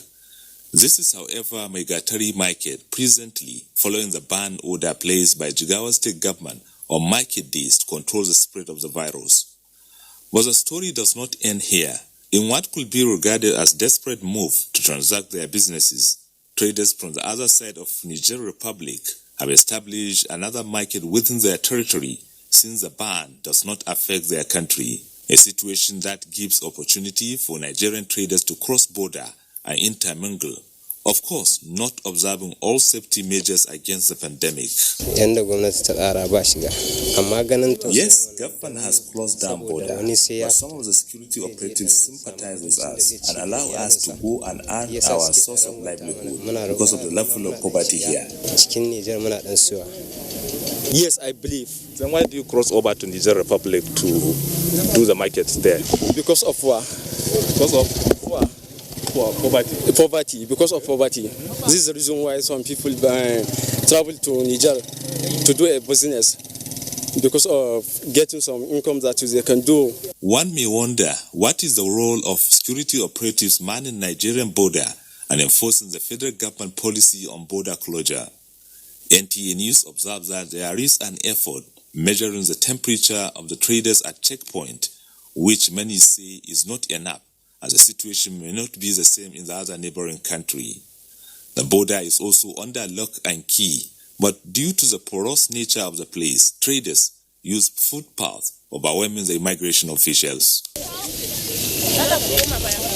This is, however, Migratory Market presently following the ban order placed by Jigawa state government on market days to control the spread of the virus. But the story does not end here. In what could be regarded as desperate move to transact their businesses, traders from the other side of Niger Republic have established another market within their territory since the ban does not affect their country, a situation that gives opportunity for Nigerian traders to cross border and intermingle, of course not observing all safety measures against the pandemic. Yes, government has closed down border, but some of the security operatives sympathize with us and allow us to go and earn our source of livelihood because of the level of poverty here. Yes, I believe. Then why do you cross over to Niger Republic to do the markets there? Because of what? Because of poverty. Poverty. Because of poverty. This is the reason why some people travel to Niger to do a business. Because of getting some income that they can do. One may wonder, what is the role of security operatives manning Nigerian border and enforcing the federal government policy on border closure? NTA News observes that there is an effort measuring the temperature of the traders at checkpoint, which many say is not enough, as the situation may not be the same in the other neighboring country. The border is also under lock and key, but due to the porous nature of the place, traders use footpaths, overwhelming the immigration officials.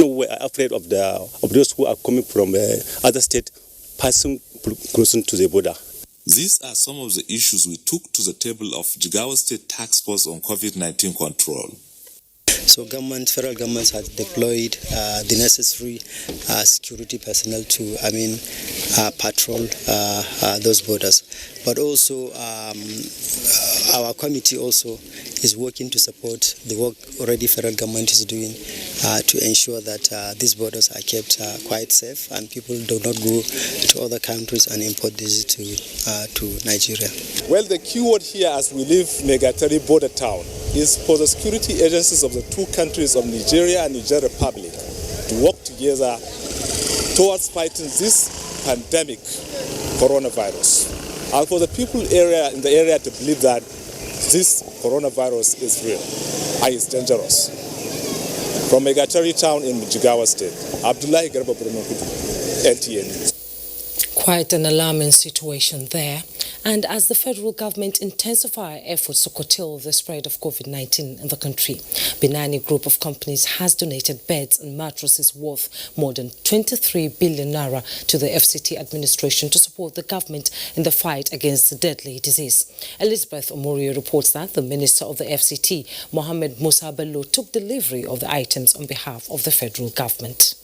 We are afraid of those who are coming from other states passing close to the border. These are some of the issues we took to the table of Jigawa State Task Force on COVID-19 control. So federal government has deployed the necessary security personnel to, patrol those borders. But also, our committee also is working to support the work already federal government is doing to ensure that these borders are kept quite safe and people do not go to other countries and import disease to Nigeria. Well, the keyword here as we leave Megatari border town is for the security agencies of the two countries of Nigeria and Niger Republic to work together towards fighting this pandemic coronavirus. And for the people in the area to believe that this coronavirus is real and is dangerous. From Megatari town in Jigawa State, Abdullahi Garba Brunokudu, LTN News. Quite an alarming situation there. And as the federal government intensifies efforts to curtail the spread of COVID-19 in the country, Binani Group of Companies has donated beds and mattresses worth more than 23 billion naira to the FCT administration to support the government in the fight against the deadly disease. Elizabeth Omorio reports that the Minister of the FCT, Mohammed Musa Bello, took delivery of the items on behalf of the federal government.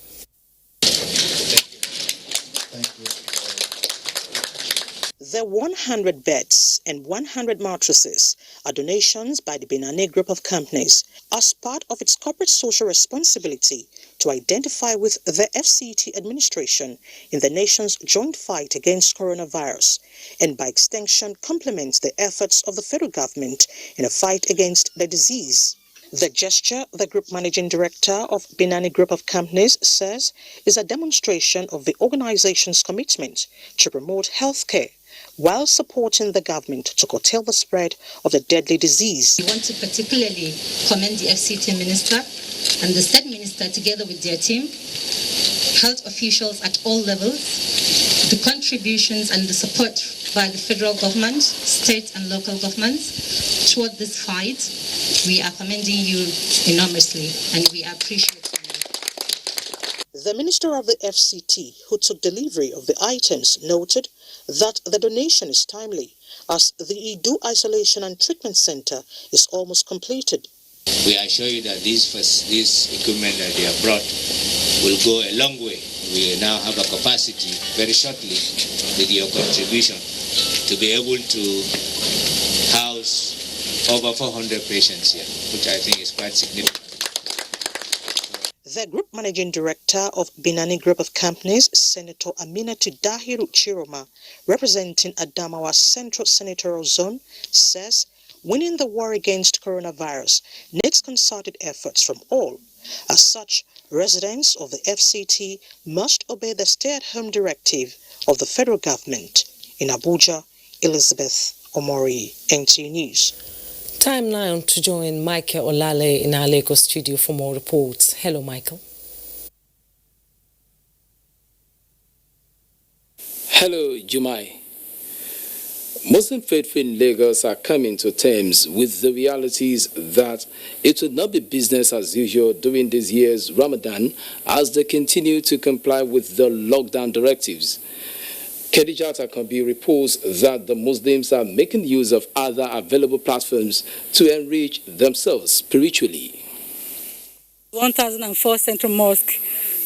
The 100 beds and 100 mattresses are donations by the Binani Group of Companies as part of its corporate social responsibility to identify with the FCT administration in the nation's joint fight against coronavirus and by extension complements the efforts of the federal government in a fight against the disease. The gesture, the Group Managing Director of Binani Group of Companies says, is a demonstration of the organization's commitment to promote healthcare while supporting the government to curtail the spread of the deadly disease. We want to particularly commend the FCT Minister and the State Minister together with their team, health officials at all levels, the contributions and the support by the federal government, state and local governments toward this fight. We are commending you enormously and we appreciate you. The Minister of the FCT, who took delivery of the items, noted that the donation is timely as the Idu Isolation and Treatment Center is almost completed. We assure you that this equipment that they have brought will go a long way. We now have a capacity very shortly with your contribution to be able to house over 400 patients here, which I think is quite significant. The Group Managing Director of Binani Group of Companies, Senator Aminatu Dahiru Chiroma, representing Adamawa Central Senatorial Zone, says winning the war against coronavirus needs concerted efforts from all. As such, residents of the FCT must obey the stay-at-home directive of the federal government. In Abuja, Elizabeth Omori, NT News. Time now to join Michael Olale in our Lagos studio for more reports. Hello, Michael. Hello, Jumai. Muslim faithful in Lagos are coming to terms with the realities that it would not be business as usual during this year's Ramadan as they continue to comply with the lockdown directives. Khadijat Akambi reports that the Muslims are making use of other available platforms to enrich themselves spiritually. 1004 Central Mosque,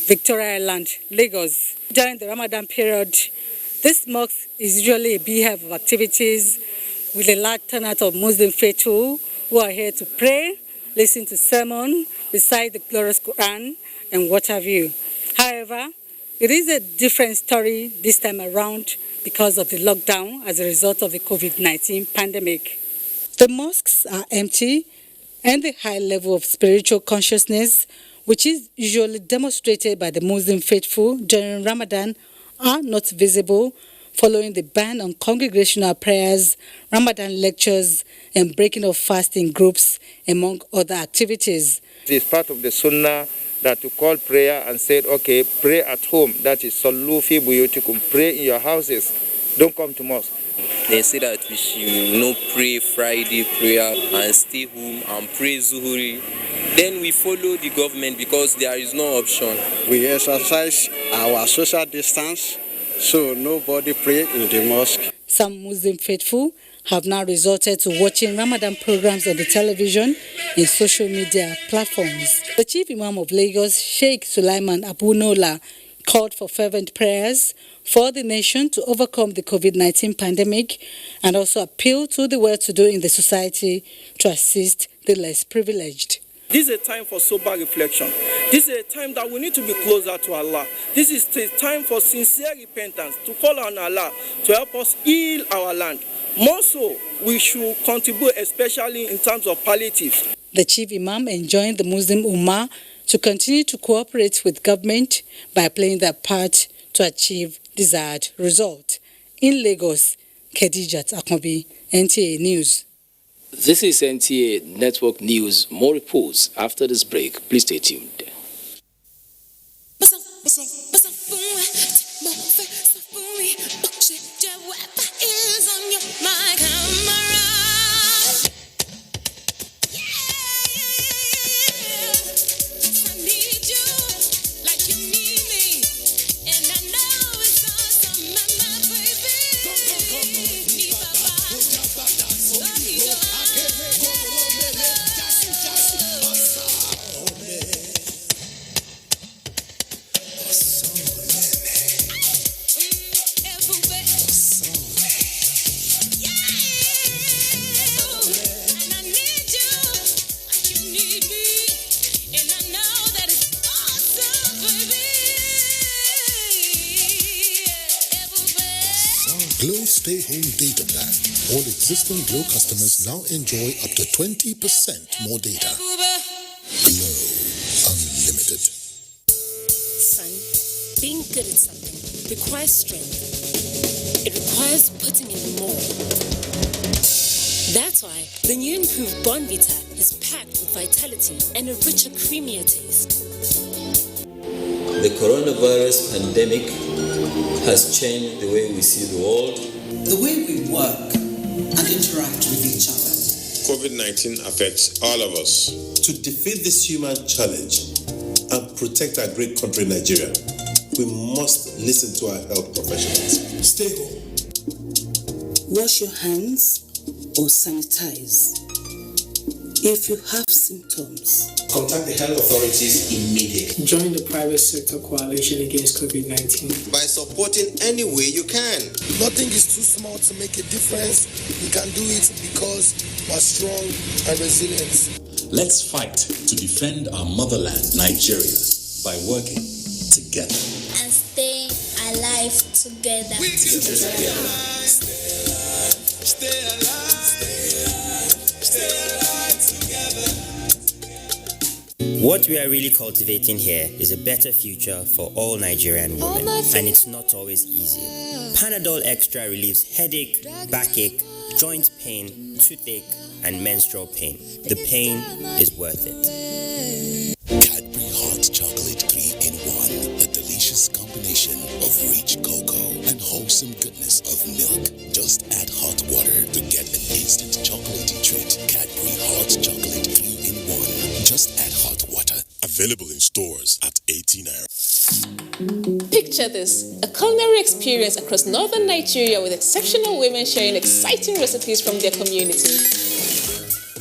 Victoria Island, Lagos. During the Ramadan period, this mosque is usually a beehive of activities with a large turnout of Muslim faithful who are here to pray, listen to sermon, recite the glorious Quran, and what have you. However, it is a different story this time around because of the lockdown as a result of the COVID-19 pandemic. The mosques are empty and the high level of spiritual consciousness, which is usually demonstrated by the Muslim faithful during Ramadan, are not visible following the ban on congregational prayers, Ramadan lectures, and breaking of fasting groups, among other activities. It is part of the Sunnah that to call prayer and said, okay, pray at home. That is Sallu fi buyutikum, pray in your houses. don't come to mosque. They say that we should pray Friday prayer and stay home and pray Zuhuri. Then we follow the government because there is no option. We exercise our social distance, so nobody pray in the mosque. Some Muslim faithful have now resorted to watching Ramadan programs on the television and social media platforms. The Chief Imam of Lagos, Sheikh Sulaiman Abu Nola, called for fervent prayers for the nation to overcome the COVID-19 pandemic and also appeal to the well-to-do in the society to assist the less privileged. This is a time for sober reflection. This is a time that we need to be closer to Allah. This is a time for sincere repentance, to call on Allah to help us heal our land. More so, we should contribute especially in terms of palliatives. The Chief Imam enjoined the Muslim Ummah to continue to cooperate with government by playing their part to achieve desired result. In Lagos, Khadijat Akobi, NTA News. This is NTA Network News. More reports after this break. Please stay tuned. Glow Stay Home Data Plan. All existing Glow customers now enjoy up to 20% more data. Glow Unlimited. Son, being good at something requires strength. It requires putting in more. That's why the new improved Bonvita is packed with vitality and a richer, creamier taste. The coronavirus pandemic has changed the way we see the world, the way we work and interact with each other. COVID-19 affects all of us. To defeat this human challenge and protect our great country, Nigeria, we must listen to our health professionals. Stay home. Wash your hands or sanitize. If you have symptoms, contact the health authorities immediately. Join the private sector coalition against COVID-19 by supporting any way you can. Nothing is too small to make a difference. We can do it because we're strong and resilient. Let's fight to defend our motherland, Nigeria, by working together and stay alive together. Stay alive. Stay alive. Stay alive together. What we are really cultivating here is a better future for all Nigerian women, and it's not always easy. Panadol Extra relieves headache, backache, joint pain, toothache, and menstrual pain. The pain is worth it. Cadbury Hot Chocolate 3-in-1, a delicious combination of rich cocoa and wholesome goodness of milk. Just add hot water to get an instant chocolatey treat. Cadbury Hot Chocolate 3-in-1. Just add hot water. Available in stores at 18 naira. Picture this, a culinary experience across northern Nigeria with exceptional women sharing exciting recipes from their community.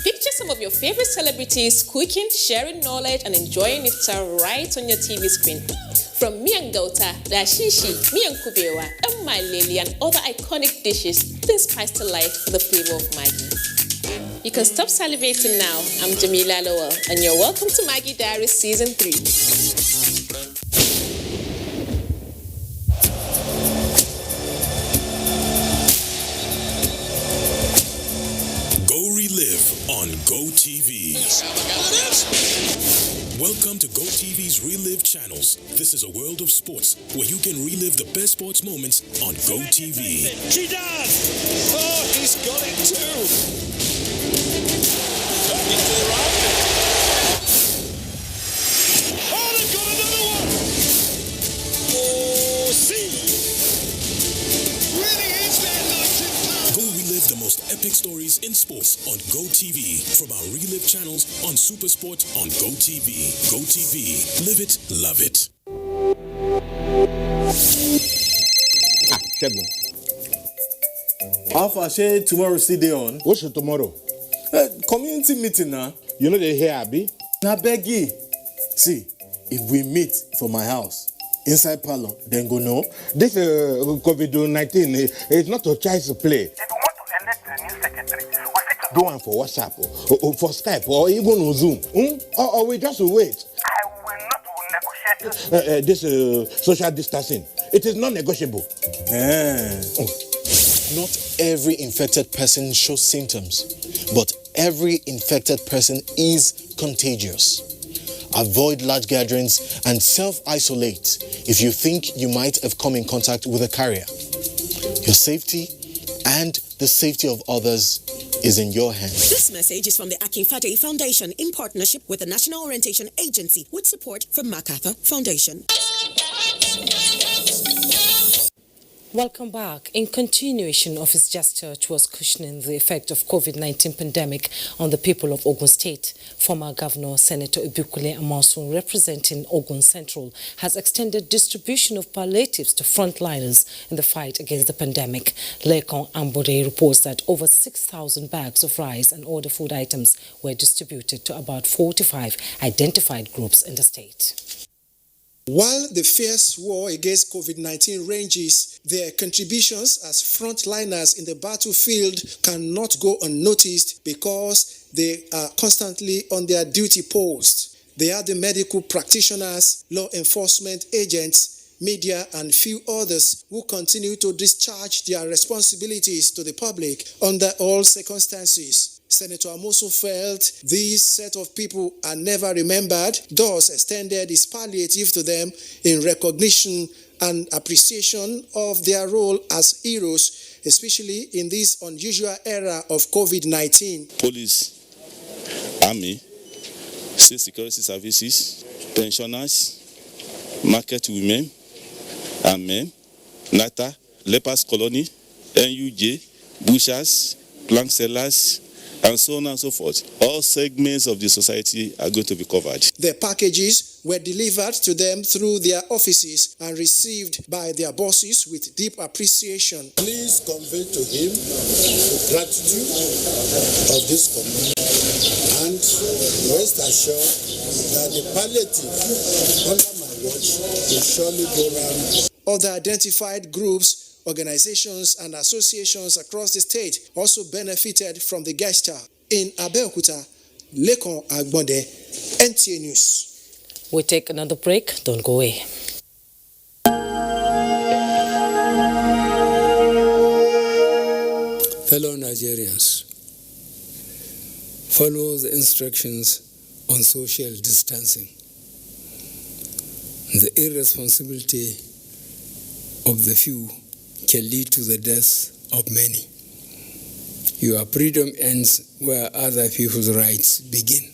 Picture some of your favorite celebrities cooking, sharing knowledge, and enjoying iftar right on your TV screen. From miyan gauta, dashishi, miyan kubewa, lele, and other iconic dishes, then spice to life with the flavor of Maggi. You can stop salivating now. I'm Jamila Lowell, and you're welcome to Maggie Diaries Season 3. Relive on GoTV. Welcome to GoTV's Relive Channels. This is a world of sports where you can relive the best sports moments on GoTV. She does! Oh, he's got it too! Into the right. Oh, they've got another one! Oh, see! Really sports on GoTV from our relive channels on SuperSport on GoTV. GoTV. Live it, love it. Alpha, say tomorrow still day on. What's your tomorrow? Community meeting now. You know they hear Abby? Now beg you. See, if we meet for my house, inside parlor, then go no. This COVID-19 is not a child's play. If you want to elect a new secretary, we fit do one for WhatsApp or for Skype or even on Zoom. Or we just wait. I will not negotiate this social distancing. It is not negotiable. Not every infected person shows symptoms, but every infected person is contagious. Avoid large gatherings and self-isolate if you think you might have come in contact with a carrier. Your safety and the safety of others is in your hands. This message is from the Akinfade Foundation in partnership with the National Orientation Agency with support from MacArthur Foundation. Welcome back. In continuation of his gesture towards cushioning the effect of COVID-19 pandemic on the people of Ogun State, former Governor Senator Ibukule Amosun, representing Ogun Central, has extended distribution of palliatives to frontliners in the fight against the pandemic. Lekon Ambode reports that over 6,000 bags of rice and other food items were distributed to about 45 identified groups in the state. While the fierce war against COVID-19 ranges, their contributions as frontliners in the battlefield cannot go unnoticed because they are constantly on their duty post. They are the medical practitioners, law enforcement agents, media, and few others who continue to discharge their responsibilities to the public under all circumstances. Senator Amosun felt this set of people are never remembered, thus extended his palliative to them in recognition and appreciation of their role as heroes, especially in this unusual era of COVID-19. Police, army, state security services, pensioners, market women and men, NATA, lepers colony, NUJ, bushers, plank sellers, and so on and so forth. All segments of the society are going to be covered. Their packages were delivered to them through their offices and received by their bosses with deep appreciation. Please convey to him the gratitude of this community and rest assured that the palliative under my watch will surely go round. Other identified groups, organizations and associations across the state also benefited from the gesture. In Abeokuta, Lekon Agbonde, NTA News. We'll take another break. Don't go away. Fellow Nigerians, follow the instructions on social distancing. The irresponsibility of the few can lead to the death of many. Your freedom ends where other people's rights begin.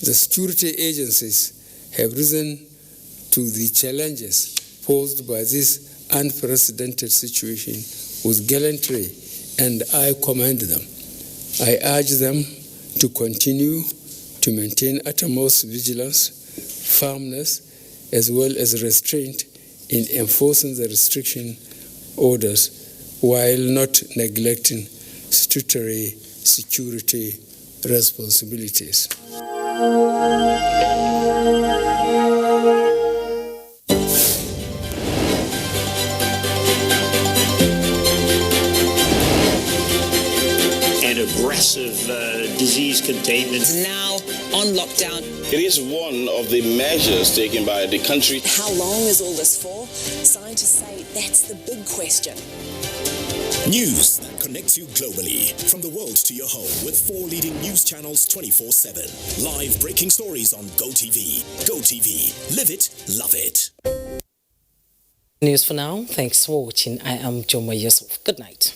The security agencies have risen to the challenges posed by this unprecedented situation with gallantry, and I commend them. I urge them to continue to maintain utmost vigilance, firmness, as well as restraint in enforcing the restriction orders while not neglecting statutory security responsibilities. And aggressive disease containment. Now on lockdown. It is one of the measures taken by the country. How long is all this for? Scientists say that's the big question. News that connects you globally, from the world to your home, with 4 leading news channels 24/7. Live breaking stories on GoTV. GoTV. Live it, love it. News for now. Thanks for watching. I am Joma Yusuf. Good night.